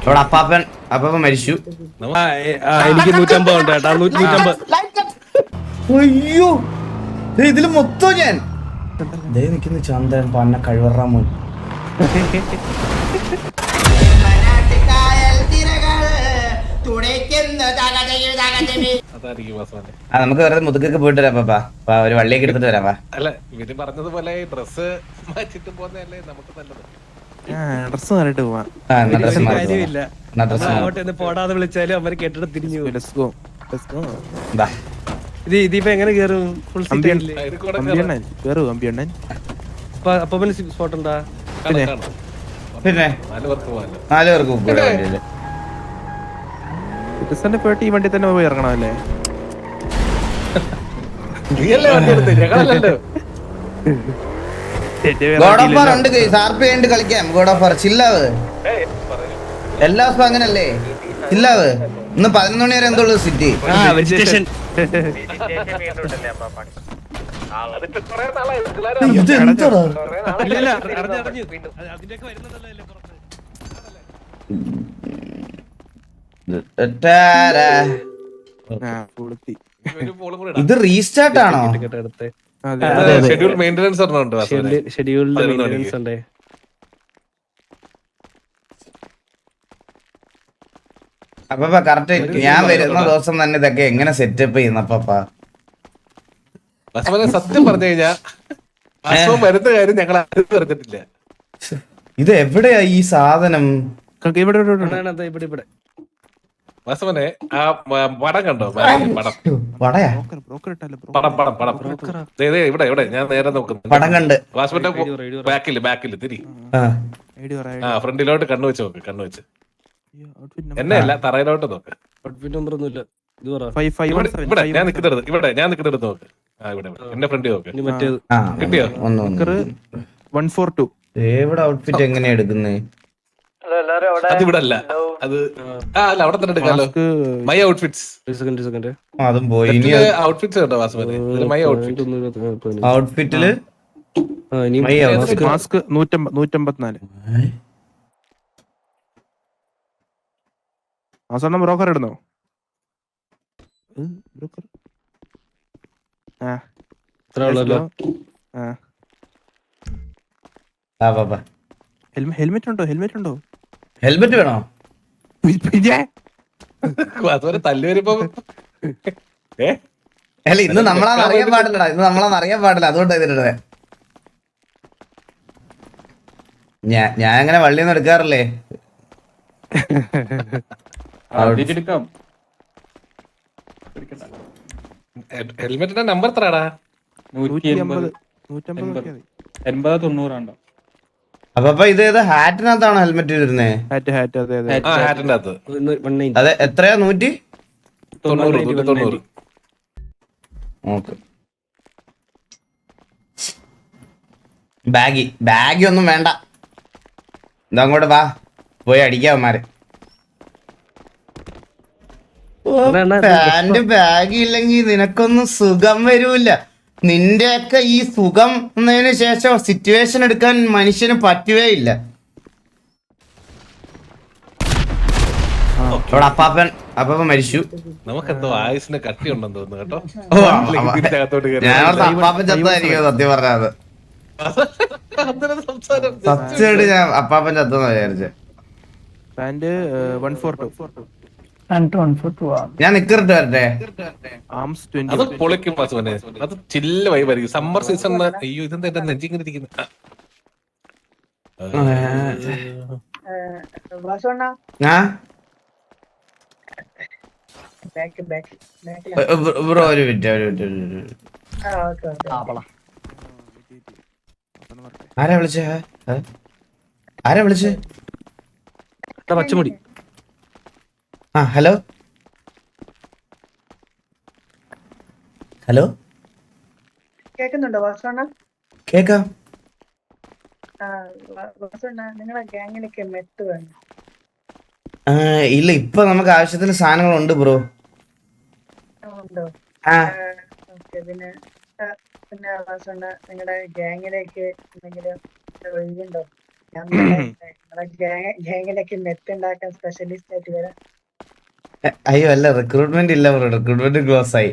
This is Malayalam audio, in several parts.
ഇവിടെ അപ്പാപ്പൻ മരിച്ചു. എനിക്ക് 150 ഉണ്ട് കേട്ടാ. 150. അയ്യോ ഇതില് മൊത്തം ഞാൻ നിൽക്കുന്നു. ചന്ദ്രൻ പന്ന കഴിവറാൻ മോൻ. നമുക്ക് വെറുതെ മുതുക്കൊക്കെ പോയിട്ട് വരാം പാപ്പാ. ഒരു വള്ളിയൊക്കെ എടുത്തിട്ട് വരാം. അല്ല ഇവര് പറഞ്ഞതുപോലെ ഡ്രസ് മാറ്റിട്ട് പോകുന്നതല്ലേ നമുക്ക് നല്ലത്. ഡ്രസ് മാറിട്ട് പോവാം. കാര്യമില്ല. അങ്ങോട്ട് പോടാതെ വിളിച്ചാലും അവര് കെട്ടിടം തിരിഞ്ഞു പോകും. ഇതിപ്പോ എങ്ങനെ കേറും? ഫുൾ സിറ്റിയില്ലേ? അപ്പൊ സ്പോട്ട് ഉണ്ടാ? പിന്നെ 4 പേർക്ക് പോയിട്ട് ഈ വണ്ടി തന്നെ പോയി ഇറങ്ങണമല്ലേ? ഉണ്ട് കളിക്കാം. ഗോഡോഫർ ചില്ലാവ് എല്ലാ ദിവസവും അങ്ങനല്ലേ? ചില്ലാവ് ഇന്ന് 11 മണി വരെ എന്തോളൂ സിറ്റി. ഇത് എന്തോടാ? ഇത് റീസ്റ്റാർട്ട് ആണോ? ഷെഡ്യൂൾ മെയിന്റനൻസ് ഉണ്ട്. അപ്പ കറക്റ്റ് ഞാൻ വരുന്ന ദിവസം തന്നെ ഇതൊക്കെ എങ്ങനെ സെറ്റപ്പ് ചെയ്യുന്നപ്പാ? സത്യം പറഞ്ഞു കഴിഞ്ഞാ വരുന്ന കാര്യം ഞങ്ങൾ ആരും പറഞ്ഞിട്ടില്ല. ഇത് എവിടെയാ ഈ സാധനം? വാസവനെ ആ പടം കണ്ടോ? പടയാ പടം ഇവിടെ ഞാൻ നേരെ നോക്കുന്നു. പടം കണ്ട് വാസവന്റെ ബാക്കില് തിരി ഫ്രണ്ടിലോട്ട് കണ്ണു വെച്ച് നോക്ക്. കണ്ണു വെച്ച് എന്നെ അല്ല തറയിലോട്ട് നോക്ക്. ഇവിടെ ഞാൻ നിൽക്കുന്നിടത്ത് നോക്ക്. ഇവിടെ എന്റെ ഫ്രണ്ട് നോക്ക്. കിട്ടിയോ? എവിടെ ഔട്ട്ഫിറ്റ് എങ്ങനെയാ എടുക്കുന്നത്? അത് ഇവിടെ അല്ല. അത് അല്ല അവിടെ തന്നെ എടുക്കാലോ. My outfits. അതും പോയി. ഔട്ട്ഫിറ്റ്സ് കണ്ടോ വാസവന്? My outfit. ഔട്ട്ഫിറ്റില് മാസ്ക് 154. ആ സ്വർണ്ണം ബ്രോക്കർ ഇടുന്നോ? ഹെൽമെറ്റ് ഉണ്ടോ? ഹെൽമെറ്റ് വേണോ? അതുപോലെ തല്ലു വരുമ്പോ അല്ല ഇന്ന് നമ്മളാന്ന് അറിയാൻ പാടില്ല. അതുകൊണ്ടാ ഇതിന്റെ ഞാൻ അങ്ങനെ വള്ളിയൊന്നും എടുക്കാറില്ലേ. ഹെൽമെറ്റിന്റെ നമ്പർ എത്രടാ? 180. അപ്പൊ ഇത് ഏത് ഹാറ്റിനകത്താണോ ഹെൽമെറ്റ് ഇരുന്നേ? ഹാറ്റിന്റെ അകത്ത്. അതെ എത്രയാ? 190. ബാഗി ഒന്നും വേണ്ട. ഇതങ്ങോട്ട് വാ, പോയി അടിക്കാവന്മാര്. പാന്റ് ബാഗ് ഇല്ലെങ്കിൽ നിനക്കൊന്നും സുഖം വരൂല. നിന്റെയൊക്കെ ഈ സുഖം എന്നതിന് ശേഷം സിറ്റുവേഷൻ എടുക്കാൻ മനുഷ്യന് പറ്റുകേ ഇല്ല. ഇവിടെ അപ്പാപ്പൻ മരിച്ചു. നമുക്കെന്തോ ആയുസിന് കട്ടി ഉണ്ടെന്ന് തോന്നുന്നു കേട്ടോ. ഞാനോർത്ത് അപ്പാപ്പൻ ചത്തായിരിക്കും സത്യം പറഞ്ഞത്. സത്യമായിട്ട് ഞാൻ അപ്പാപ്പൻ ചത്തെന്ന് വിചാരിച്ചേ. ഞാൻ നിക്കറിട്ട് വരട്ടെ. അത് പൊളിക്കും വാസുവനെ. അത് ചില്ല വൈബായിരിക്കും സമ്മർ സീസണിന്. അയ്യോ ഇതെന്താ എന്റെ നെഞ്ചിങ്ങനെ ഇരിക്കുന്നു. ബ്രോ ഒരു മിനിറ്റ്. ആരാ വിളിച്ചേ? പച്ചമുടി. ഹലോ കേക്കുന്നുണ്ടോ വാസവണ്ണ? കേക്കാം. വാസവണ്ണ നിങ്ങളെ ഗ്യാങ്ങിലൊക്കെ മെത്ത് വേണം. ഇല്ല, ഇപ്പൊ നമുക്ക് ആവശ്യത്തിന് സാധനങ്ങളുണ്ട് ബ്രോ. ഉണ്ടോ? പിന്നെ വാസവണ്ണ നിങ്ങളുടെ ഗ്യാങ്ങിലേക്ക് എന്തെങ്കിലും ഒഴിവുണ്ടോ? ഗ്യാങ്ങിലേക്ക് മെത്ത് ഉണ്ടാക്കാൻ സ്പെഷ്യലിസ്റ്റ് ആയിട്ട് വരാം. അയ്യോ അല്ല, റിക്രൂട്ട്മെന്റ് ഇല്ല ബ്രോ, റിക്രൂട്ട്മെന്റ് ക്ലോസ് ആയി.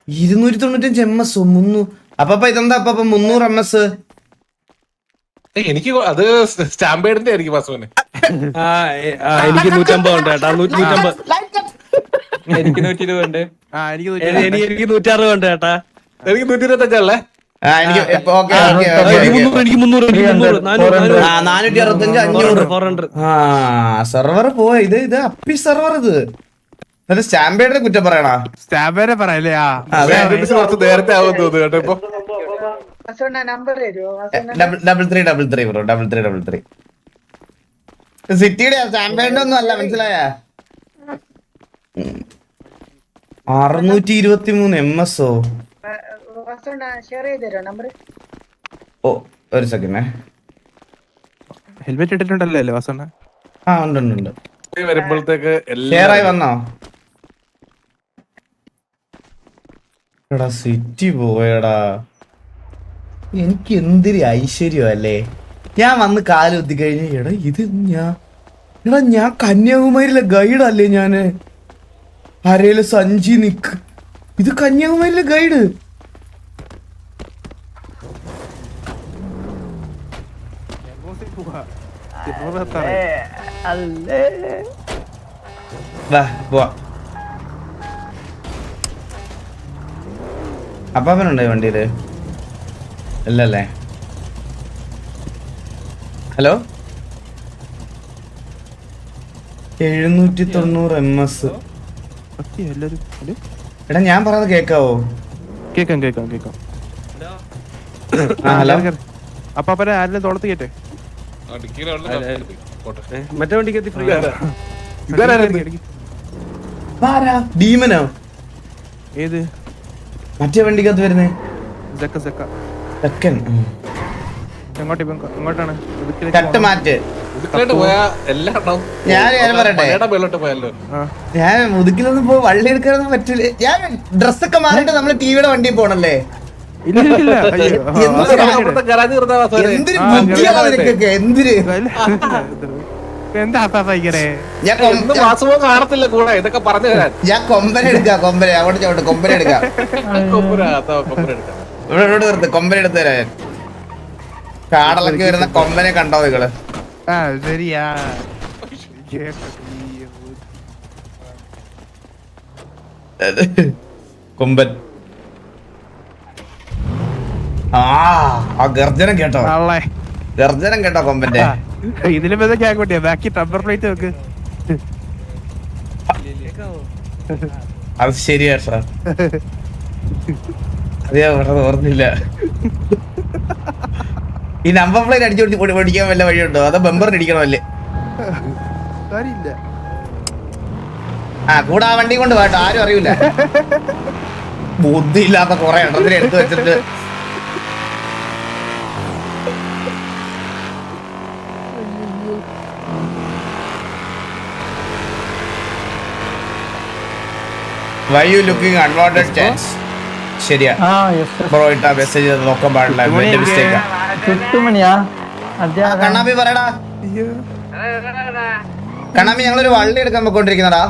295 MS 300. അപ്പ ഇതെന്താ അപ്പ 300 MS? എനിക്ക് അത് സ്റ്റാമ്പേഡിന്റെ ആയിരിക്കും വാസുവിന്. എനിക്ക് 150 ഉണ്ട് ചേട്ടാ, 150. എനിക്ക് 120 ഉണ്ട്. എനിക്ക് 160 ഉണ്ട് ചേട്ടാ. എനിക്ക് 125 എനിക്ക് ഓക്കെ എനിക്ക് 300, എനിക്ക് 300, 400, 465 500. 400. സെർവർ പോയ ഇത് അപ്പി സെർവർ. ഇത് സ്റ്റാമ്പേഡിനെ കുറ്റം പറയണ. സ്റ്റാമ്പേരെ പറയല്ലേ? കുറച്ച് നേരത്തെ ആവും തോന്നുന്നു കേട്ടോ ഇപ്പൊ. നമ്പർ തരുമോ? 333 ബ്രോ, 333. സിറ്റിയുടെ സ്റ്റാമ്പേഡിന്റെ ഒന്നും അല്ല, മനസ്സിലായ? 623 MS. ഷെയർ ചെയ്ത് തരുമോ നമ്പർ? ഓ ഒരു സെക്കൻഡ്. ഹെൽമെറ്റ് ഇട്ടിട്ടുണ്ടല്ലോ അല്ലേ വാസണ്ണ? ആ ഉണ്ട്. വരുമ്പോഴത്തേക്ക് ഷെയർ ആയി വന്നോ? എടാ സിറ്റി പോയടാ, എനിക്ക് എന്തൊരു ഐശ്വര്യം അല്ലേ. ഞാൻ വന്ന് കാലുത്തി കഴിഞ്ഞ ഞാൻ കന്യാകുമാരിയിലെ ഗൈഡല്ലേ ഞാന്. അരയില് സഞ്ചി നിക്ക്, ഇത് കന്യാകുമാരിയിലെ ഗൈഡ്. വാ പോവാ. അപ്പാപ്പനുണ്ടോ ഈ വണ്ടിയില്? ഇല്ലല്ലേ. Hello, 790 MS. എടാ ഞാൻ പറയുന്നത് കേക്കാവോ? കേക്കാം. ഹലോ. അപ്പാപ്പനെ ആരെങ്കിലും തോളത്ത് കേട്ടെ. മറ്റേ വണ്ടിക്ക് എത്തി ഫ്രീ. ഡീമനോ? ഏത് മറ്റേ വണ്ടിക്കകത്ത് വരുന്നേ? എങ്ങോട്ടാണ്? കട്ട് മാറ്റ്. ഞാൻ പറയട്ടെ, ഞാൻ മുതുക്കിലൊന്നും പോ, വള്ളി എടുക്കാനൊന്നും പറ്റില്ല. ഞാൻ ഡ്രസ്സൊക്കെ മാറിയിട്ട് നമ്മള് ടിവിയുടെ വണ്ടിയിൽ പോണല്ലേ. എന്തൊരു ബുദ്ധിയാണ് നിനക്കൊക്കെ, എന്തിര്. എന്താ കാണത്തില്ല കൂടെ ഇതൊക്കെ പറഞ്ഞു തരാൻ. ഞാൻ കൊമ്പനെടുക്കാം, അങ്ങോട്ട് ചവിട്ട്, കൊമ്പനെടുക്കാം. ഇവിടെ നിർത്ത്, കൊമ്പനെടുത്ത് തരാൻ. കാടലൊക്കെ വരുന്ന കൊമ്പനെ കണ്ടോ നിങ്ങള്? ശരിയാ. കൊമ്പൻ. ആ ഗർജനം കേട്ടോ, ഗർജനം കേട്ടോ കൊമ്പന്റെ. ഇതിലും കേട്ടിയാ ബാക്കി ടമ്പർ പ്ലേറ്റ് വെക്ക്. അത് ശരിയാ സാർ, അത് ഞാൻ പറഞ്ഞത് ഓർന്നില്ല. ഈ നമ്പർ പ്ലേറ്റ് അടിച്ചു പൊടിക്കാൻ വല്ല വഴിയുണ്ടോ? അതോ ബമ്പറിന് അടിക്കണമല്ലേ? കൂടെ ആ വണ്ടി കൊണ്ട് പോട്ടോ, ആരും അറിയില്ല. ബുദ്ധിയില്ലാത്ത കുറെ എണ്ണത്തിന് എടുത്തു വെച്ചിട്ട്. Why you looking unwanted chats? ശരിയാ ബ്രോ, ഇട്ടാ മെസ്സേജ് നോക്കാൻ പാടില്ല, എന്റെ മിസ്റ്റേക്കാ. കണ്ണാപ്പി പറയടാ. കണ്ണാപ്പി ഞങ്ങളൊരു വള്ളി എടുക്കാൻ പോയിക്കൊണ്ടിരിക്കുന്നടാ.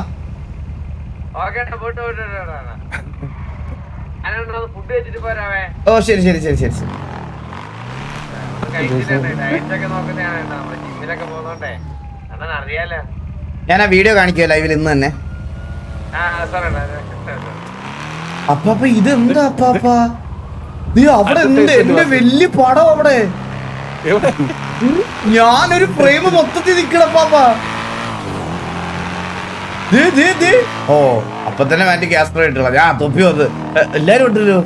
ഓ ശരി. ഞാൻ ആ വീഡിയോ കാണിക്കുമോ ലൈവിൽ ഇന്ന് തന്നെ? അപ്പാപ്പ ഇതെന്താ അപ്പാപ്പ? നീ അവിടെ ഉണ്ട്, എന്റെ വലിയ പടം അവിടെ. ഞാനൊരു ഫ്രെയിം മൊത്തത്തിൽ നിക്കണപ്പാപ്പ. ഓ അപ്പൊ തന്നെ മാറ്റി ക്യാസ്ട്രോ ഇട്ടുള്ള. ഞാൻ തൊപ്പി വന്ന് എല്ലാരും ഉണ്ടല്ലോ.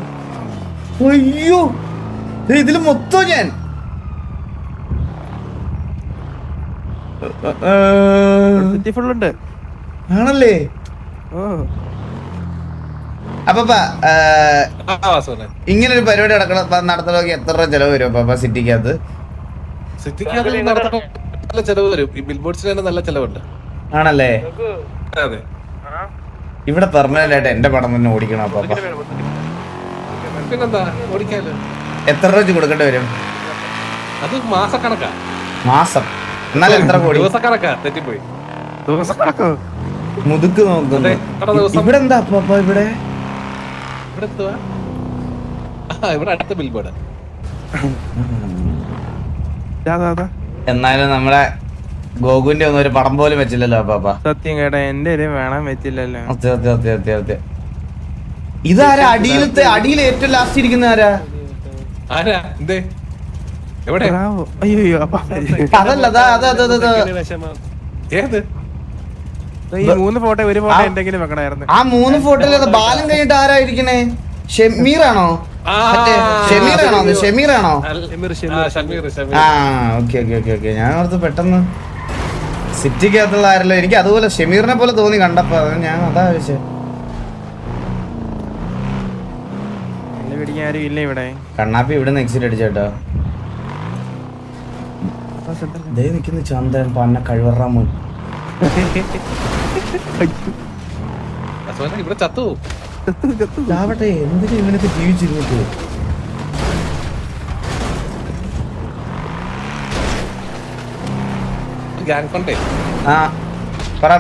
അയ്യോ ഇതില് മൊത്തം ഞാൻ ആണല്ലേ. അപ്പൊ ഇങ്ങനെ ഒരു പരിപാടി നടത്തണമെങ്കിൽ എത്ര രൂപ ചെലവ് വരും അപ്പൊ സിറ്റിക്കകത്ത്? നല്ല ചെലവ് വരും. ഈ ബിൽബോർഡ്സിന് തന്നെ നല്ല ചെലവുണ്ട്. ആണല്ലേ? അതെ. ഇവിടെ പെർമനന്റ് ആയിട്ട് എന്റെ പടം തന്നെ ഓടിക്കണം അപ്പൊ. പിന്നെന്താ ഓടിക്കാലോ. എത്ര രൂപ വെച്ച് കൊടുക്കേണ്ടി വരും? അത് മാസക്കണക്കാ. മാസം എന്നാലും എത്ര കോടി? ദിവസക്കണക്കാ, തെറ്റിപ്പോയി. ദിവസം കണക്കോ? മുതുക്ക് നോക്കുന്നു. അതെ, എത്ര ദിവസം? ഇവിടെ എന്താ അപ്പൊ ഇവിടെ ഇവിടെ എന്തുവാ? ഇവിടെ അടുത്ത ബിൽ ബോർഡ്. എന്നാലും നമ്മളെ ഗോകുവിന്റെ ഒന്നും ഒരു പടം പോലും വെച്ചില്ലല്ലോ അപ്പാപ്പ. സത്യം കേട്ടാ, എന്റെ ഒരു വേണം വെച്ചില്ലല്ലോ. ഇതാരാ അടിയിൽ ഏറ്റവും ലാസ്റ്റ് ഇരിക്കുന്ന ആരാ? ആരാ? എന്തേ? എവിടെ? അയ്യോ അതല്ല വിഷമം. ഏത്? ഈ 3 ഫോട്ടോ ഒരു ഫോട്ടോ എന്തെങ്കിലും വെക്കണായിരുന്നു. ആ 3 ഫോട്ടോയിൽ ബാലം കഴിഞ്ഞിട്ട് ആരാ ഇരിക്കണേ? ഷമീറാണോ? ഷമീറാണോ? ഷമീറാണോ? ആ ഓക്കെ. ഞാൻ ഓർത്ത് പെട്ടെന്ന് സിറ്റിക്കകത്തുള്ള ആരല്ലോ. എനിക്ക് അതുപോലെ ഷമീറിനെ പോലെ തോന്നി കണ്ടപ്പോ, ഞാൻ അതാ ചോദിച്ചേ. എന്നെ പിടിക്കാൻ ആരും ഇല്ല ഇവിടെ. കണ്ണാപ്പി ഇവിടെ നിന്ന് എക്സിറ്റ് അടിച്ചേട്ടോ. ദേ നിൽക്കുന്ന ചന്ദ്രൻ പന്ന കഴിവറാമോ. ഇവിടെ ചത്തു. ചാവട്ടെ, എന്തിനാ ഇവനൊക്കെ ജീവിച്ചിരുന്നിട്ട്? Gang funday. ആ പറ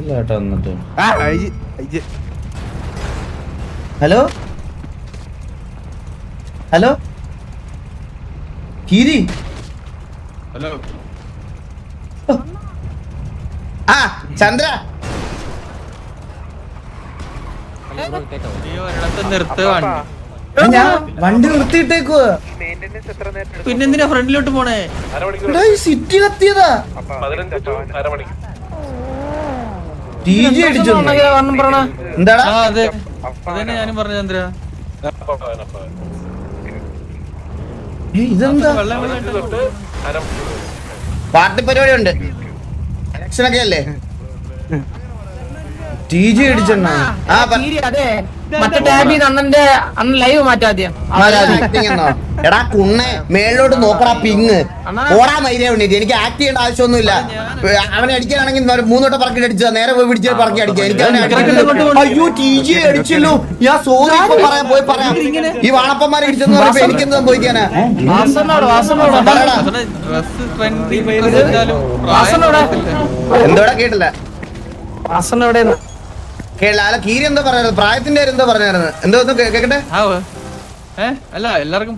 കേട്ടോ. എന്നിട്ട് ഹലോ കീരി. ഹലോ. ആ ചന്ദ്ര, ഞാൻ വണ്ടി നിർത്തിയിട്ടേക്കുവാ. പിന്നെന്തിനാ ഫ്രണ്ടിലോട്ട് പോണേ? സിറ്റി കത്തിയതാ. TG അടിച്ചു. എന്താടാ? അതെ അതന്നെ ഞാനും പറഞ്ഞു ചന്ദ്ര. ഇതെന്താ? പാർട്ടി പരിപാടി ഉണ്ട്, ഇലക്ഷനൊക്കെ അല്ലേ? TG അടിച്ചെണ്ണ. അതെ മറ്റേ ടാബിൽ അണ്ണന്റെ അന്ന് ലൈവ് മാറ്റാദ്യം. എടാ കുണ്ണെ, മേളിലോട്ട് നോക്കടാ പിങ്. ഓടാ മൈരേ ഉണ്ണീട്ട്. എനിക്ക് ആക്ട് ചെയ്യേണ്ട ആവശ്യമൊന്നുമില്ല. അവനെ അടിക്കാനാണെങ്കിൽ 3 വട്ടം പറക്കി അടിച്ചതാ. നേരെ പോയി പിടിച്ച് പറക്കി അടിക്കാം. എനിക്ക് അവനെ അയ്യോ TG അടിച്ചല്ലോ. ഞാൻ സോറി പോയി പറയാം. ഈ വാണപ്പന്മാരെ അടിച്ചെന്ന് പറയുമ്പോ എനിക്കെന്ത് സംഭവിക്കാനാ? എന്തോടാ കേട്ടില്ല. കേരള കീരി എന്താ പറയുന്നത്? പ്രായത്തിന്റെ എന്തോ പറഞ്ഞായിരുന്നു. എന്തോ കേക്കട്ടെ. അല്ല എല്ലാവർക്കും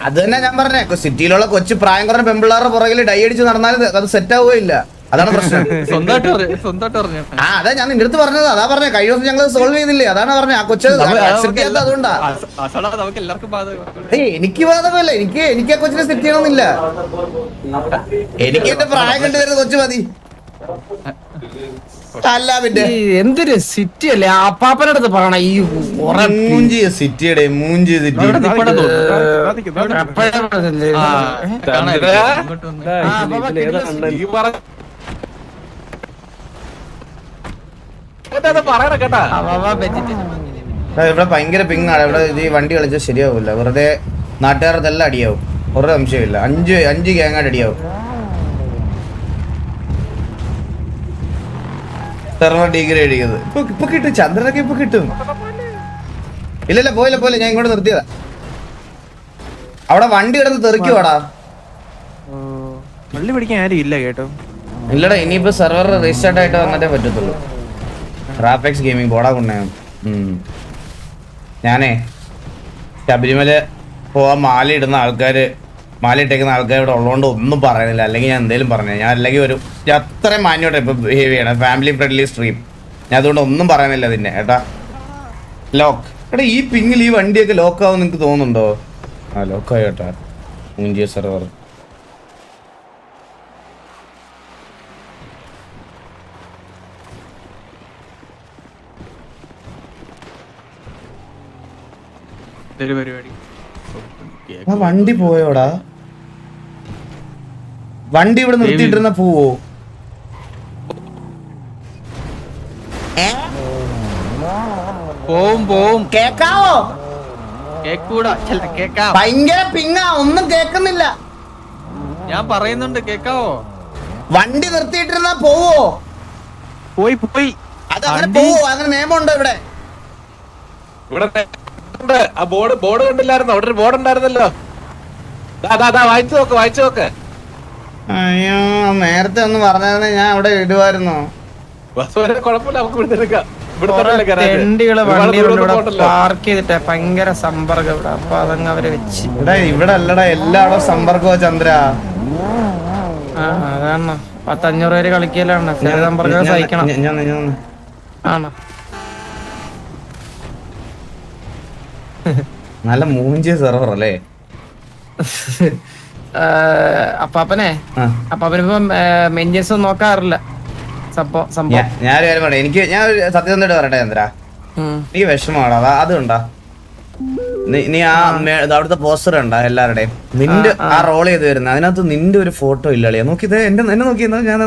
അത് തന്നെ ഞാൻ പറഞ്ഞേ. സിറ്റിയിലുള്ള കൊച്ചു പ്രായം കുറഞ്ഞ പെമ്പിള്ളാരുടെ പുറകിൽ ഡൈ അടിച്ച് നടന്നാലും അത് സെറ്റ് ആവുകയില്ല. അതാണ് പ്രശ്നം. സ്വന്തമായിട്ട് പറഞ്ഞു. ആ അതാ ഞാൻ നിന്റെ അടുത്ത് പറഞ്ഞത്. അതാ പറഞ്ഞേ, കഴിഞ്ഞ ദിവസം ഞങ്ങൾ സോൾവ് ചെയ്തില്ലേ? അതാണ് പറഞ്ഞേ. ആ കൊച്ചു അതുകൊണ്ടാ. നമുക്ക് എല്ലാവർക്കും എനിക്ക് ബാധകമല്ല. എനിക്ക് ആ കൊച്ചിനെ സെറ്റ് ചെയ്യണമെന്നില്ല. എനിക്ക് എന്റെ പ്രായം കണ്ടുവരുന്ന കൊച്ചു മതി. അല്ല പിന്നെ എന്തൊരു സിറ്റി അല്ലേ അപ്പാപ്പനടുത്ത് പറയണ ഈ മൂഞ്ചി സിറ്റിയുടെ മൂഞ്ചി സിറ്റി. ഇവിടെ ഭയങ്കര പിങ്ങാണ്. ഇവിടെ ഈ വണ്ടി കളിച്ചാൽ ശരിയാവില്ല. വെറുതെ നാട്ടുകാർക്കെല്ലാം അടിയാവും. ഒരു സംശയമില്ല. 5 ഗ്യാങ്ങായിട്ട് അടിയാവും. സെർവർ ഡിഗ്രേഡ് അടിക്കുന്നത് ഇപ്പൊ കിട്ടും. ചന്ദ്രനൊക്കെ ഇപ്പൊ കിട്ടും. ഇല്ലല്ല പോയില്ല. ഞാൻ ഇങ്ങോട്ട് നിർത്തിയതാ. അവിടെ വണ്ടി കിടന്ന് തെറിക്കുവാടാ. പള്ളി പിടിക്കാൻ ആരും ഇല്ല കേട്ടോ. ഇല്ലടാ, ഇനിയിപ്പോ സെർവർ റീസ്റ്റാർട്ട് ആയിട്ട് വന്നിട്ടേ പറ്റത്തുള്ളൂ. റാഫെക്സ് ഗെയിമിംഗ് പോടാ കൊണ്ടേ. ഞാനേ ശബരിമല പോവാൻ മാലയിട്ടേക്കുന്ന ആൾക്കാർ ഇവിടെ ഉള്ളതുകൊണ്ട് ഒന്നും പറയുന്നില്ല. അല്ലെങ്കിൽ ഞാൻ എന്തേലും പറഞ്ഞു. ഞാൻ അല്ലെങ്കിൽ അത്രയും മാന്യോട്ടെ ഇപ്പൊ ബിഹേവ് ചെയ്യണം. Family friendly stream. ഞാൻ അതുകൊണ്ട് ഒന്നും പറയുന്നില്ല. അതിന്റെ ഏട്ടാ ലോക്ക്. എടാ ഈ പിങ്ങിൽ ഈ വണ്ടിയൊക്കെ ലോക്കാവും നിനക്ക് തോന്നുന്നുണ്ടോ? ആ ലോക്കായി കേട്ടാ. മൂഞ്ചിയ സെർവർ. പരിപാടി വണ്ടി പോയോടാ? വണ്ടി ഇവിടെ നിർത്തിയിട്ടിരുന്ന പോവോ? പോവും കേക്കാവോ? കേക്കാം. ഭയങ്കര പിങ്ങാ, ഒന്നും കേക്കുന്നില്ല. ഞാൻ പറയുന്നുണ്ട്, കേക്കാവോ? വണ്ടി നിർത്തിയിട്ടിരുന്ന പോവോ? പോയി അത് അങ്ങനെ പോവോ? അങ്ങനെ നിയമമുണ്ടോ ഇവിടെ? ഇവിടെ ആ ബോർഡ് കണ്ടില്ലായിരുന്നോ? അവിടെ ഒരു ബോർഡ് ഉണ്ടായിരുന്നല്ലോ. വായിച്ചു നോക്ക്. അയ്യോ നേരത്തെ ഒന്ന് പറഞ്ഞാൽ ഞാൻ അവിടെ ഇടുവായിരുന്നു. കുഴപ്പമില്ല, നമുക്ക് വിടുന്നെടുക്കാം. തെണ്ടികള് പാർക്ക് ചെയ്തിട്ട് ഭയങ്കര സമ്പർക്കം ഇവിടെ. അപ്പൊ അതങ്ങ് അവരെ വെച്ച് ഇവിടെ അല്ലടാ എല്ലായിടവും സമ്പർക്കോ ചന്ദ്ര. അതാണ് 500 പേര് കളിക്കലാണ്. സമ്പർക്കം സഹിക്കണം. ആണോ? നല്ല മൂഞ്ചിയ സെർവർ അല്ലേ? അപ്പാപ്പനിപ്പം മെയിൻറ്റെയിൻസ് ഒന്നും നോക്കാറില്ല. ഞാനൊരു കാര്യം പറയാം. ഞാൻ സത്യം തന്നിട്ട് പറയട്ടെ ചന്ദ്ര, നീ വിഷമാടാ അതുകൊണ്ടാ. നീ ആ അവിടുത്തെ പോസ്റ്റർ ഉണ്ടാ എല്ലാവരുടെയും നിന്റെ ആ റോൾ ചെയ്ത് വരുന്നത്, അതിനകത്ത് നിന്റെ ഒരു ഫോട്ടോ ഇല്ലളിയാ. നോക്കിയത് എന്നെ നോക്കിയെന്നോ ഞാൻ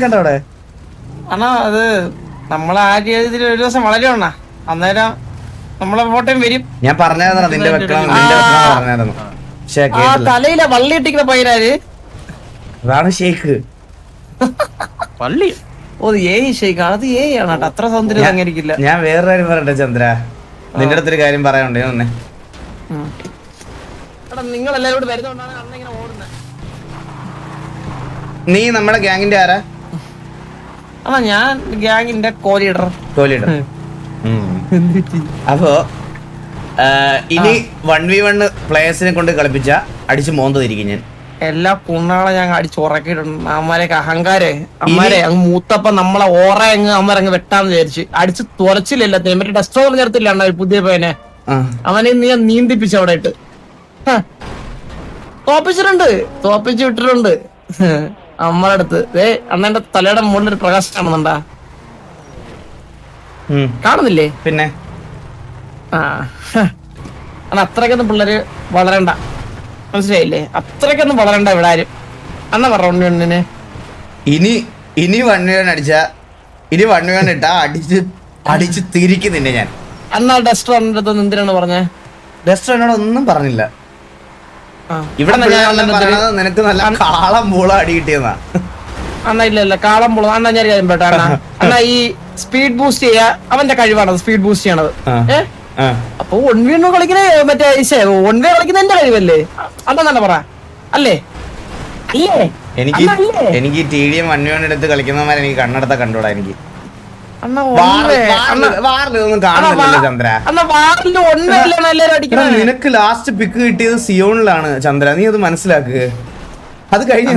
കണ്ട അവിടെ. ആണോ? അത് നമ്മളെ ആ രീതിയിൽ ഒരു ദിവസം വളരുവാണ, അന്നേരം നമ്മളെ ഫോട്ടോയും വരും. ഞാൻ പറഞ്ഞായിരുന്നു നിന്റെ വെക്കണം പറഞ്ഞായിരുന്നു. പക്ഷേ തലയില വള്ളി ഇട്ടിക്കുന്ന പയ്യനാര് അതാണ് ഷെയ്ഖ്. വള്ളി ഷെയ്ഖ് അത് ആണ് കേട്ടോ. അത്ര സൗന്ദര്യം അംഗീകരിക്കില്ല. ഞാൻ വേറൊരു കാര്യം പറയട്ടെ ചന്ദ്ര, നിന്റെ അടുത്തൊരു കാര്യം പറയാനുണ്ട്. ഒന്നെ നിങ്ങൾ എല്ലാവരും വരുന്നോണ്ടാണ് അണ്ണ ഇങ്ങനെ ഓടുന്നത്. നീ നമ്മുടെ ഗ്യാങ്ങിന്റെ ആരാ? ഞാൻ ഗ്യാങ്ങിന്റെ കോലീഡർ. അപ്പോ ഇനി 1v1 പ്ലേയേഴ്സിനെ കൊണ്ട് കളിപ്പിച്ച അടിച്ച് മോന്തതിരിക്കും ഞാൻ. എല്ലാ കുണ്ണാളെ ഞാൻ അടിച്ച് ഉറക്കിയിട്ടുണ്ട്. അമ്മമാരെയൊക്കെ അഹങ്കാരേ അമ്മമാരെ അങ്ങ് മൂത്തപ്പ നമ്മളെ ഓറ അമ്മരങ്ങ് വെട്ടാന്ന് വിചാരിച്ച് അടിച്ച് തുറച്ചില്ല എല്ലാത്തിനും. മറ്റേ ഡെസ്ട്രോൾ ചേർത്തില്ല അണ്ണ പുതിയ പയ്യനെ. അവനെ നീ നീന്തിപ്പിച്ചു അവിടെ ഇട്ട് തോപ്പിച്ചു വിട്ടിട്ടുണ്ട് അമ്മയുടെ അടുത്ത്. അണ്ണന്റെ തലയുടെ മുകളിൽ ഒരു പ്രകാശം കാണുന്നുണ്ടാ? കാണുന്നില്ലേ? പിന്നെ അത്രക്കൊന്നും പിള്ളേര് വളരണ്ട, മനസ്സിലായില്ലേ? അത്രക്കൊന്നും വളരണ്ട ഇവിടെ ആരും. അണ്ണ പറഞ്ഞിനെ ഇനി 1v1 അടിച്ച ഇനി 1v1 ഇട്ടാ അടിച്ച് തിരിക്കുന്നില്ല ഞാൻ. അണ്ണാ ഡസ്റ്റർ അടുത്തൊന്നും എന്തിനാണ് പറഞ്ഞേ? ഡസ്റ്റർ എന്നോട് ഒന്നും പറഞ്ഞില്ല. ഇവിടെ നിനക്ക് നല്ല കാളം പൂള അടി കിട്ടിയെന്നാ. അണ്ണ ഇല്ല കാളം പൂള. അണ്ണ ഞാൻ കാര്യം പെട്ട അണ്ണ ഈ സ്പീഡ് ബൂസ്റ്റ് ചെയ്യാ അവന്റെ കഴിവാണ് സ്പീഡ് ബൂസ്റ്റ് ചെയ്യണത്. അപ്പൊ 1v1 കളിക്കുന്ന മറ്റേ 1v കളിക്കുന്ന എന്റെ കഴിവല്ലേ? അതെന്നെ പറ അല്ലേ? എനിക്ക് TDM 1v1 എടുത്ത് കളിക്കുന്നവന്മാരെ എനിക്ക് കണ്ണെടുത്ത കണ്ടൂടാ. എനിക്ക് നിനക്ക് ലാസ്റ്റ് പിക്ക് കിട്ടിയത് സിയോണിലാണ് ചന്ദ്ര, നീ അത് മനസ്സിലാക്ക്. അത് കഴിഞ്ഞ്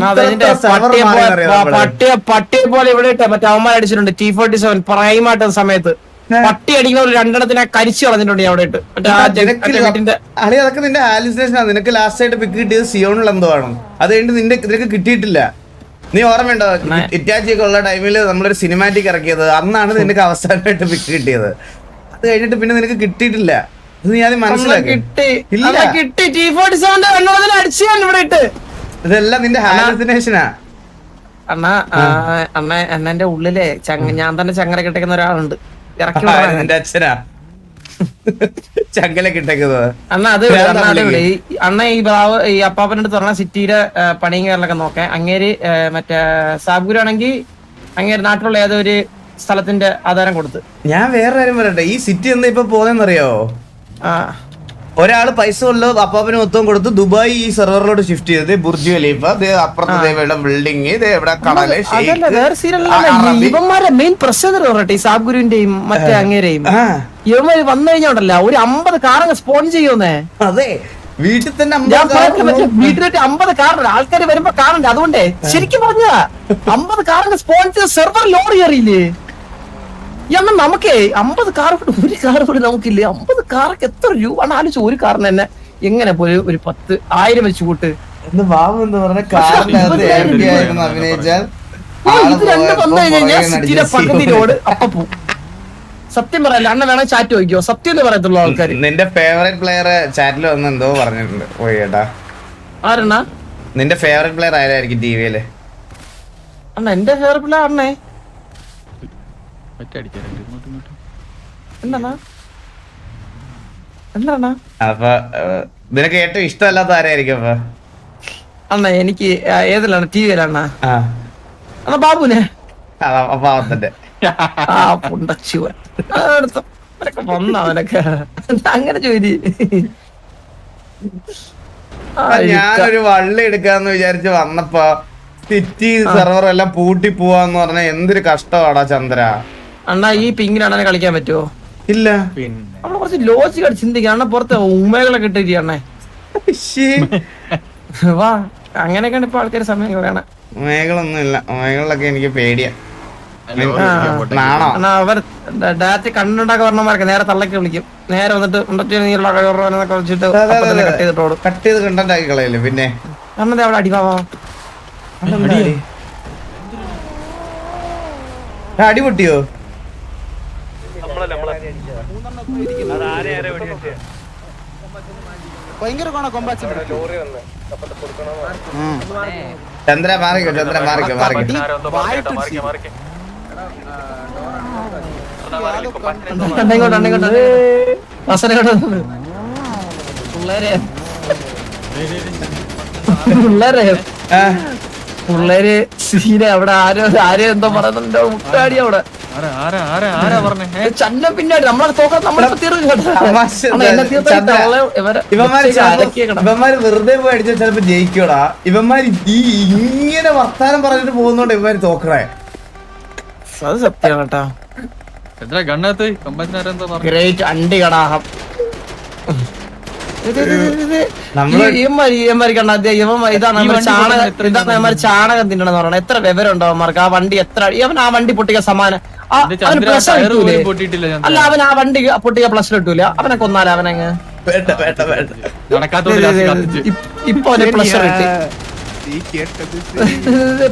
പട്ടിയെ പോലെ ഇവിടെ മറ്റേ അവന്മാർ അടിച്ചിട്ടുണ്ട്. T47 പ്രൈം ആയിട്ട് സമയത്ത് പട്ടി അടിക്കുന്ന ഒരു 2 എണ്ണത്തിനെ കരിച്ചു കളഞ്ഞിട്ടുണ്ട് അവിടെ ഇട്ട്. അതൊക്കെ നിന്റെ ഹാലുസിനേഷൻ ആണ്. നിനക്ക് ലാസ്റ്റ് ആയിട്ട് പിക്ക് കിട്ടിയത് സിയോണിൽ എന്തോ ആണ്. അത് കഴിഞ്ഞിട്ട് നിനക്ക് കിട്ടിയിട്ടില്ല. നീ ഓർമ്മയുണ്ടോ ഇറ്റാച്ചി ഒക്കെ ഉള്ള ടൈമില് നമ്മളൊരു സിനിമാറ്റിക് ഇറക്കിയത്? അന്നാണ് നിനക്ക് അവസാനമായിട്ട് പിക്ക് കിട്ടിയത്. അത് കഴിഞ്ഞിട്ട് പിന്നെ നിനക്ക് കിട്ടിയിട്ടില്ല. ഇത് നീ ആദ്യം മനസ്സിലാക്കി. ഇതെല്ലാം നിന്റെ ഹാലുസിനേഷനാ. അണ്ണന്റെ ഉള്ളിലെ ഞാൻ തന്നെ ചങ്ങല കിട്ടക്കുന്ന ഒരാളുണ്ട്. നിന്റെ അച്ഛനാ ചങ്ങല കിട്ടക്കുന്നത്? അണ്ണ അത് അണ്ണ ഈ അപ്പാപ്പൻ്റെ അടുത്ത് പറഞ്ഞ സിറ്റിയിലെ പണിയും കാര്യങ്ങളൊക്കെ നോക്കാൻ. അങ്ങേര് മറ്റേ സാബുഗുരു ആണെങ്കിൽ അങ്ങേര് നാട്ടിലുള്ള ഏതൊരു സ്ഥലത്തിന്റെ ആധാരം കൊടുത്ത്. ഞാൻ വേറെ കാര്യം പറയട്ടെ, ഈ സിറ്റി എന്താ ഇപ്പൊ പോന്നെന്നറിയോ? ഒരാള് പൈസ ഉള്ള അപ്പാപ്പന് മൊത്തം കൊടുത്ത് ദുബായ് ഈ സെർവറിലോട്ട് ഷിഫ്റ്റ് ചെയ്ത് ബുർജ് ഖലീഫ അപ്പുറത്തെ ബിൽഡിങ് കടല്. ഇവന്മാരെ മെയിൻ പ്രശ്നം പറയട്ടെ, ഈ സാബ്ഗുരുവിന്റെയും മറ്റേ അങ്ങേരെയും ഇവന്മാര് വന്നു കഴിഞ്ഞോണ്ടല്ല ഒരു 50 കാറങ്ങ് സ്പോൺ ചെയ്യുന്നേ. അതെ, വീട്ടിൽ തന്നെ വീട്ടിലേക്ക് 50 കാറുണ്ട്. ആൾക്കാർ വരുമ്പോ കാണണ്ടേ? അതുകൊണ്ടേ ശരിക്കും പറഞ്ഞാ 50 കാറങ്ങ് സ്പോൺ ചെയ്ത് സെർവർ ലോഡ് കയറിയില്ലേ? എന്നാ നമുക്കേ 50 കാർ കൊണ്ട് ഒരു കാർ കൂടി നമുക്കില്ലേ? 50 കാറൊക്കെ എത്ര രൂപ ആണ് ആലോചിച്ചു? ഒരു കാറിന് തന്നെ എങ്ങനെ പോയി ഒരു 10,000 വെച്ച് കൂട്ട്. ഇത് രണ്ട് വന്നു കഴിഞ്ഞാൽ സിറ്റിയുടെ പകുതി റോഡ് അപ്പ പോവും. സത്യം പറയല്ല, അണ്ണ വേണം ചാറ്റ് ചോദിക്കോ? സത്യം പറയത്തുള്ളൂ ആൾക്കാർ. നിന്റെ ഫേവറേറ്റ് പ്ലെയർ ചാറ്റിൽ വന്ന് എന്തോ പറഞ്ഞിട്ടുണ്ട്. പോയേട്ടാ ആരെണ്ണ നിന്റെ ഫേവറേറ്റ് പ്ലെയർ ആരായിരിക്കും ടിവിയില്? അണ്ണ എന്റെ ഫേവറേറ്റ് പ്ലെയർ അണ്ണേ എന്താണ്? അപ്പൊ നിനക്ക് ഏറ്റവും ഇഷ്ടമല്ലാത്ത ആരായിരിക്കും അപ്പൊ? അണ്ണ എനിക്ക് ഏതിലാണ്? ടിവിയിലാണ് അണ്ണ ബാബുനെ. പാവത്തിന്റെ ആ പുണ്ടച്ചുവൻ വന്ന അവനൊക്കെ അങ്ങനെ ജോലി. ഞാനൊരു വള്ളി എടുക്കാന്ന് വിചാരിച്ച് വന്നപ്പോ സിറ്റി സെർവർ എല്ലാം പൂട്ടി പോവാന്ന് പറഞ്ഞ എന്തൊരു കഷ്ടമാടാ ചന്ദ്ര. അണ്ണാ ഈ പിങ്ങിലാണ് കളിക്കാൻ പറ്റുമോ? ഇല്ല അവിടെ കുറച്ച് ലോജിക്കായിട്ട് ചിന്തിക്കാം. അണ്ണ പുറത്ത് ഉമ്മകളൊക്കെ ഇട്ടിരിക്കും അണ്ണേ. വാ അങ്ങനെയൊക്കെയാണ് ഇപ്പൊ ആൾക്കാര് സമയം കളയണ. മേഖലൊന്നും ഇല്ല, മേഖലൊക്കെ എനിക്ക് പേടിയാ. നാണോ അണ്ണാ അവർ ഡാറ്റ കണ്ടുണ്ടാക്കാൻ പറഞ്ഞമാരൊക്കെ നേരെ തള്ളക്ക് വിളിക്കും. നേരെ വന്നിട്ട് ഉണ്ടൊക്കെ വെച്ചിട്ട് കട്ട് ചെയ്തിട്ടോടും. കട്ട് ചെയ്ത് കണ്ടന്റ് ആക്കി കളയല്ലേ പിന്നെ. അണ്ണത് അവിടെ അടിവാവാ അടി പൊട്ടിയോ? ചന്ദ്ര മാറിക്കോ, ചന്ദ്ര മാറിക്കോ, മാറിക്കോ. പിള്ളേര് സീന അവിടെ ആരോ എന്തോ പറയുന്നുണ്ടോ മുട്ടാടി അവിടെ ചന്ന പിന്നാടി നമ്മളെ തോക്കാൻ നമ്മളെ ഇവന്മാര് വെറുതെ പോയി അടിച്ചാൽ ചിലപ്പോ ജയിക്കൂടാ. ഇവന്മാര് ഈ ഇങ്ങനെ വർത്താനം പറഞ്ഞിട്ട് പോകുന്നോണ്ട് ഇവന്മാര് തോക്കണേ. അത് സത്യമാണ് കേട്ടാ. ഗ്രേറ്റ് അണ്ടി കടാഹം. ചാണകം തിന്നണെന്ന് പറയണ എത്ര വിവരമുണ്ടോ അവന്മാർക്ക്? ആ വണ്ടി എത്ര അവൻ ആ വണ്ടി പൊട്ടിക്കാൻ സമാനം അല്ല, അവൻ ആ വണ്ടി പൊട്ടിക്കാൻ പ്ലസ് കിട്ടൂല. അവനെ കൊന്നാല അവനങ്ങ് ഇപ്പൊ അവന് പ്ലഷർ കിട്ടി.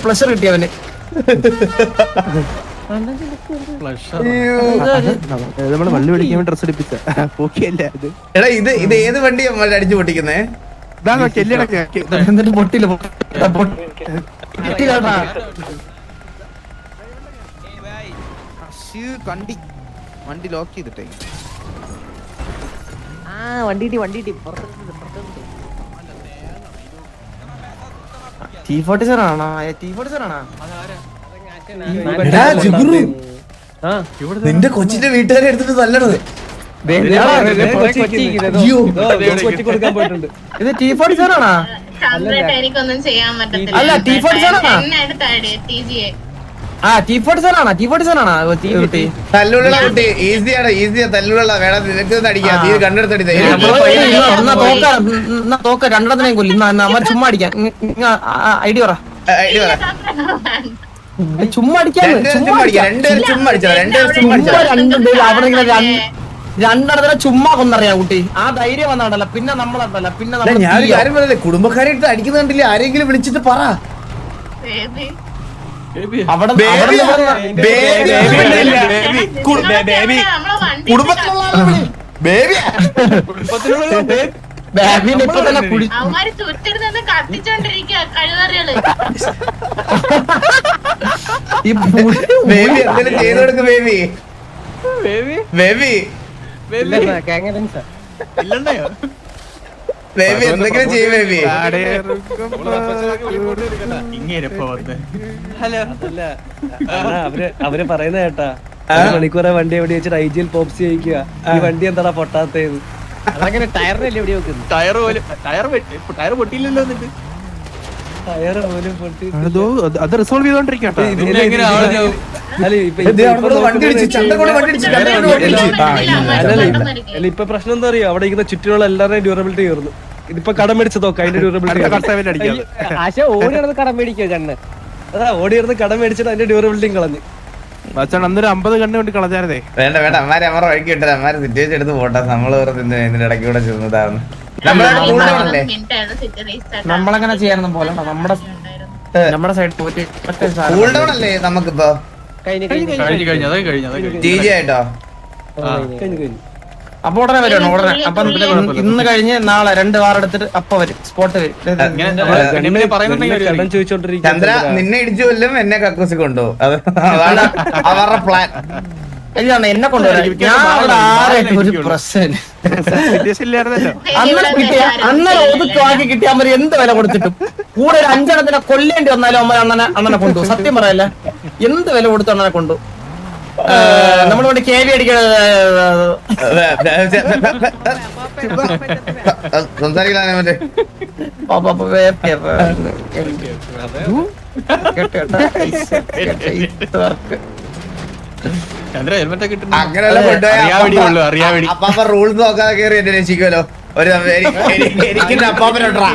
പ്ലഷർ കിട്ടി അവന്. നമ്മള് വള്ളി പിടിക്കാൻ ഡ്രസ് എടുപ്പിച്ച പോക്കിയല്ലേ അത്. എടാ ഇത് ഏത് വണ്ടി അടിച്ചു പൊട്ടിക്കുന്നേ? എന്നിട്ട് പൊട്ടില്ല വണ്ടി ലോക്ക് ചെയ്തിട്ടേ T47 ആണോ? T47 ആണോ? നിന്റെ കൊച്ചിന്റെ വീട്ടുകാരെ എടുത്തിട്ട് നല്ലത്. ഇത് T47 ആണോ? എനിക്കൊന്നും ചെയ്യാൻ പറ്റത്തില്ല. അല്ല T47 ആണോ? ആ T47 ആണോ? T47 ആണോ? തല്ലുള്ള കുട്ടി ഈസിയാണ്, ഈസിയാ തല്ലുള്ള. വേണം നിനക്ക് അടിക്കാം, നീ കണ്ടെടുത്തടി. തോക്ക രണ്ടെണ്ണത്തിനെയും കൊല്ലും. അമ്മ ചുമ്മാ അടിക്കാൻ ഐഡിയ പറ. ചുമ്മാ അടിക്കാൻ രണ്ടെണ്ണത്തിനെ ചുമ്മാ കൊന്നറിയാം കുട്ടി. ആ ധൈര്യം വന്നാണ്ടല്ല പിന്നെ നമ്മളല്ല. പിന്നെ ഞാനൊരു കാര്യം പറഞ്ഞേ, കുടുംബക്കാരെ എടുത്ത് അടിക്കുന്ന കണ്ടില്ലേ? ആരെങ്കിലും വിളിച്ചിട്ട് പറ. അവിടെ ബേബിനെ ഇപ്പൊ തന്നെ ബേബി എന്തെങ്കിലും ചെയ്ത് കൊടുക്ക്. ബേബി ബേബി ബേബി എന്തെങ്കിലും ചെയ്യും. ബേബി അവര് പറയുന്ന കേട്ടാ, മണിക്കൂറെ വണ്ടി എവിടെ വെച്ചിട്ട് ഐജിയിൽ പോപ്സി കഴിക്കുക. ഈ വണ്ടി എന്താടാ പൊട്ടാത്തേന്ന്? അതങ്ങനെ ടയറിനല്ലേ എവിടെ വെക്കുന്നു? ടയർ പൊട്ടിയില്ലല്ലോ. എന്നിട്ട് ടയർ പോലും പൊട്ടി. അത് റിസോൾവ് ചെയ്തോണ്ടിരിക്കട്ടോ. ഇപ്പൊ പ്രശ്നം എന്താ അറിയോ? അവിടെ ഇരിക്കുന്ന ചുറ്റിനുള്ള എല്ലാവരുടെയും ഡ്യൂറബിലിറ്റി കയറുന്നു. ഇതിപ്പോ കടം മേടിച്ചതോക്ക അതിന്റെ ഡ്യൂറബിലിറ്റി ആശ ഓടി നടന്ന് കടം മേടിക്കുക കണ്ണ്. അതാ ഓടി നടന്ന് കടം മേടിച്ചിട്ട് അതിന്റെ ഡ്യൂറബിലിറ്റിയും കളഞ്ഞു. അന്നൊരു 50 കണ്ണ് കൊണ്ട് കളഞ്ഞായിരുന്നേ. വേണ്ട വേണ്ട, അമ്മാരെ അമ്മ വഴിക്ക് കിട്ടാൻ അമ്മാരെ സിറ്റുവേഷൻ എടുത്ത് പോട്ടെ. നമ്മള് ഇതിന്റെ ഇടയ്ക്ക് കൂടെ ചെന്നതാവുന്നു. നമ്മളങ്ങനെ ചെയ്യാനൊന്നും പോലെ നമ്മുടെ സൈഡ് പോയിട്ട് കൂൾ ഡൗൺ അല്ലേ നമുക്കിപ്പോ? TG ആയിട്ടോ? അപ്പൊ ഉടനെ വരുവാണ് ഉടനെ. അപ്പൊ ഇന്ന് കഴിഞ്ഞ് നാളെ 2 വാർ എടുത്തിട്ട് അപ്പൊ വരും, സ്പോട്ട് വരും. ചന്ദ്ര നിന്നെ ഇടിച്ചു കൊല്ലും, എന്നെ കക്കൂസി കൊണ്ടുപോകും. അതാണ് അവരുടെ പ്ലാൻ. ഇതാണ് എന്നെ കൊണ്ടുവരാൻ. ഒരു പ്രശ്നം അന്നേരം ഒതുക്കാക്കി കിട്ടിയാൽ മതി. എന്ത് വില കൊടുത്തിട്ടും കൂടെ ഒരു 5 എണ്ണത്തിനെ കൊല്ലേണ്ടി വന്നാലും അമ്മ അണ്ണനെ കൊണ്ടുപോകും. സത്യം പറയല്ല, എന്ത് വില കൊടുത്തു അണ്ണനെ കൊണ്ടുപോകും. നമ്മൾ കൊണ്ട് കേവി അടിക്കണത് സംസാരിക്കലാനെ മറ്റേ ചന്ദ്ര ഹെൽമെറ്റ് ഒക്കെ അങ്ങനെയല്ല കൊണ്ടുപോയ അപ്പാപ്പ റൂൾസ് നോക്കാതെ കയറി എന്നെ രക്ഷിക്കുമല്ലോ. ഒരു എനിക്ക് അപ്പാപ്പനോട്ടാ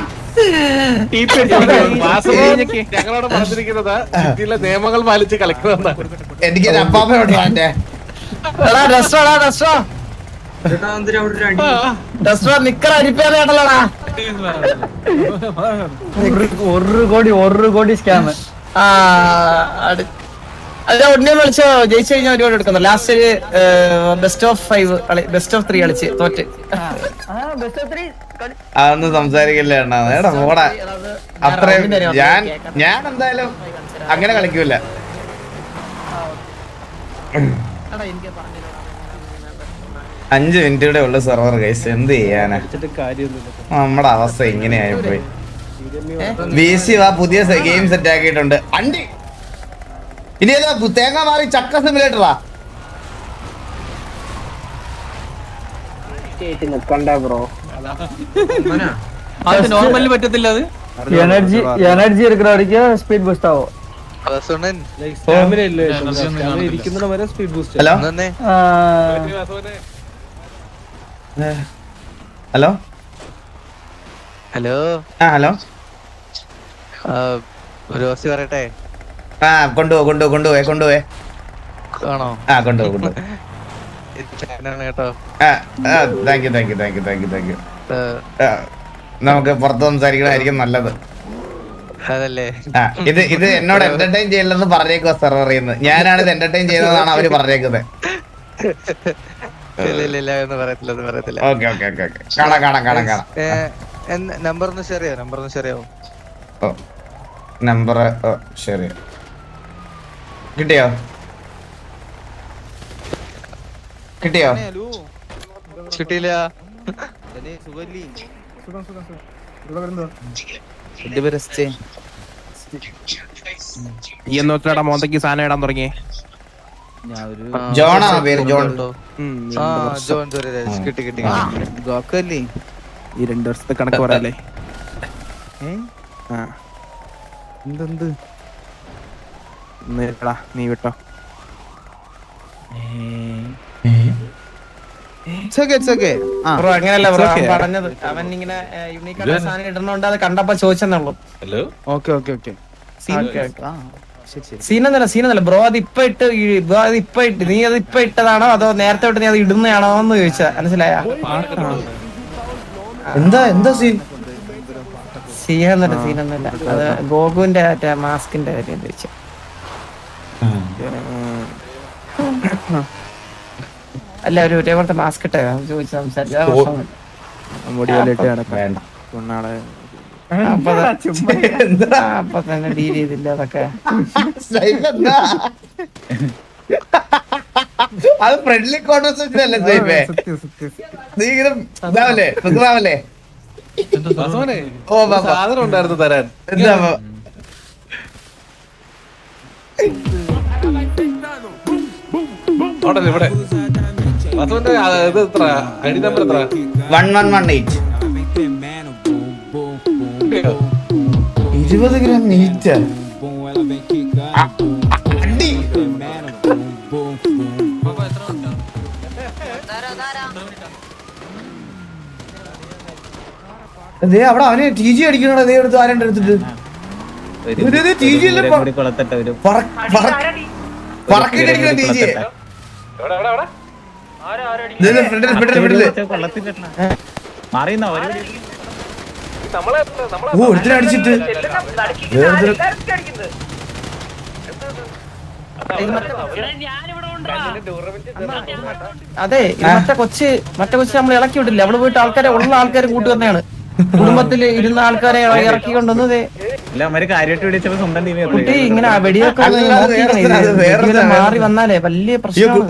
ഞങ്ങളോട് പറഞ്ഞിരിക്കുന്നത് സിറ്റിയിലെ നിയമങ്ങൾ പാലിച്ച് കളിക്കുന്നതാണ്. എനിക്ക് അപ്പാപ്പനോട്ടാ എന്റെ നിക്കറ അരിപ്പേടാ ഒരു കോടി സ്കാം. അല്ല ഉടനെ വിളിച്ചോ ജയിച്ചു കഴിഞ്ഞാൽ ഒരുപാട് എടുക്കുന്നു. Last best of 5 best of 3 കളിച്ച് തോറ്റ്. അതൊന്നും സംസാരിക്കില്ല എണ്ണ പോടാ. അത്രയും ഞാൻ എന്തായാലും അങ്ങനെ കളിക്കൂല. 5 മിനിറ്റ് കൂടെ ഉള്ളു സെർവർ കൈസ്. എന്ത് ചെയ്യാനാ നമ്മുടെ അവസ്ഥ ഇങ്ങനെയായി പോയി. VC വാ പുതിയ ഗെയിം സെറ്റ് ആക്കിയിട്ടുണ്ട്. അണ്ടി ഇനി ഏതാ തേങ്ങ മാറി ചക്ക സിമുലേറ്ററാ. നോർമലി പറ്റത്തില്ല. അത് എനർജി എടുക്കുന്നവർക്ക് സ്പീഡ് ബൂസ്റ്റ് ആവോ? ഇരിക്കുന്ന വരെ speed boost. Hello hello hello ആ ഹലോ ഒരു ദിവസം പറയട്ടെ. ആ കൊണ്ടുപോയെ ആണോ? ആ കൊണ്ടുപോ കേട്ടോ. Thank you. നമുക്ക് പുറത്ത് സംസാരിക്കണമായിരിക്കും നല്ലത്. അതല്ലേ ആ ഇത് എന്നോട് എന്റർടൈൻ ചെയ്യില്ലെന്ന് പറഞ്ഞേക്കുവാ സെർവർ ചെയ്യുന്നത്. ഞാനാണ് ഇത് എന്റർടൈൻ ചെയ്യുന്നതാണ് അവര് പറഞ്ഞേക്കുന്നത്. പറയത്തില്ല. ഓക്കെ കാണാം. നമ്പർ ഒന്ന് ഷെയർ ചെയ്യാവോ? ഓ നമ്പർ ശരി കിട്ടിയോ? കിട്ടിയില്ല. ഈ നോക്കടാ മോന്തയ്ക്ക് സാധനം ഇടാൻ തുടങ്ങി. ജോണാണ് പേര്. ജോൺ കിട്ടി. ഈ 2 വർഷത്തെ കണക്ക് പറയാല്ലേ. എന്തെന്ത് നീ വിട്ടോ. ബ്രോ അങ്ങനെയല്ല ബ്രോ പറഞ്ഞത്. അവൻ ഇങ്ങനെ യൂണിക് ആയിട്ട് സാധനം ഇടുന്നോണ്ട് അത് കണ്ടപ്പോ ചോദിച്ചെന്നുള്ളൂ. ഹലോ ഓക്കെ സീനൊന്നല്ല ബ്രോ. അത് ഇപ്പൊ ഇട്ട് നീ അത് ഇപ്പൊ ഇട്ടതാണോ അതോ നേരത്തെ തൊട്ട് നീ അത് ഇടുന്നതാണോ എന്ന് ചോദിച്ചാ മനസ്സിലായ? എന്താ സീനൊന്നുമില്ല. അത് ഗോകുവിന്റെ മാസ്കിന്റെ കാര്യം ചോദിച്ചു. അല്ല ഒരു ഒരേപോലത്തെ മാസ്ക് ഇട്ടേ ചോദിച്ചു സംസാരിച്ചു. അപ്പൊ തന്നെ ഡീൽ ചെയ്തില്ല അതൊക്കെ. അത് ഫ്രണ്ട്ലി കോൺവെർസേഷൻ അല്ലേ സൈബേ? നീ ഇങ്ങനെ സുഖമാവല്ലേ? ഓ സാധനം ഉണ്ടായിരുന്നു തരാൻ. എന്താ ഇവിടെ വാസുവിന്റെ ഇത് എത്ര ഐഡി നമ്പർ എത്ര? 1118. 20 ഗ്രാം മീറ്റ്. അവിടെ അവനെ TG അടിക്കണോ? അതേ എടുത്ത് ആരണ്ട് എടുത്തിട്ട് പറക്കിട്ടടിക്കണ TG. ഒരുത്തിനടിച്ചിട്ട് അതെ മറ്റേ കൊച്ച് നമ്മൾ ഇളക്കി വിട്ടില്ല. അവള് പോയിട്ട് ഉള്ള ആൾക്കാരെ കൂട്ടി വന്നെയാണ്. കുടുംബത്തില് ഇരുന്ന ആൾക്കാരെ ഇറക്കി കൊണ്ടുവന്നത്. കുട്ടി ഇങ്ങനെ വെടിയൊക്കെ മാറി വന്നാലേ വലിയ പ്രശ്നമാണ്.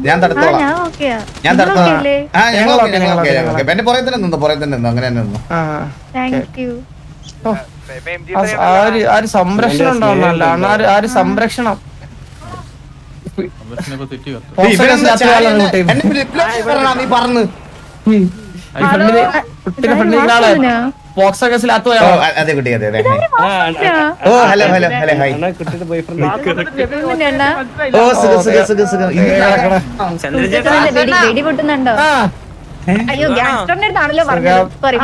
ഞാൻ തടുത്തോളാം. എന്റെ പുറകെ തന്നെ നിന്നു അങ്ങനെ തന്നെ നിന്നു. ആ ഒരു സംരക്ഷണം ഉണ്ടാവുന്നല്ല ആ ഒരു സംരക്ഷണം നീ പറഞ്ഞു ബോക്സ് കേസിലാത്ത ഓ അതെ കുട്ടി അതെ അതെ ഓ ഹലോ ഹലോ ഹലോ ഹായ് അണ്ണാ കുട്ടിയുടെ ബോയ് ഫ്രണ്ട് ഓ സുഖം വെടി പൊട്ടുന്നുണ്ടോ അയ്യോ ഗ്യാങ്സ്റ്ററിന്റെ അടുത്താണല്ലോ പറഞ്ഞത് സോറി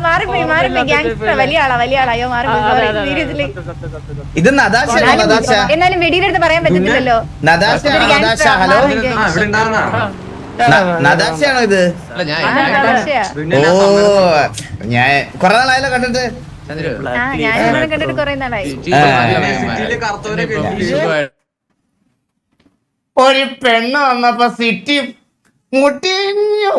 മാറിപ്പോയി മാറിപ്പോയി ഗ്യാങ്സ്റ്റർ വലിയ ആളാ അയ്യോ മാറിപ്പോയി സീരിയസ്ലി ഇത് നദാശയാണോ നദാശ എന്നാലും വെടിയുടെ അടുത്ത് പറയാൻ പറ്റത്തില്ലല്ലോ നദാശയാണോ നദാശ ഹലോ നദാശയാണോ ഇത് ഓ ഞാൻ കൊറേ നാളായല്ലോ കണ്ടിട്ട് ഞാൻ കണ്ടിട്ട് കുറെ നാളായി ഒരു പെണ്ണ് വന്നപ്പോ സിറ്റി മുട്ടിഞ്ഞു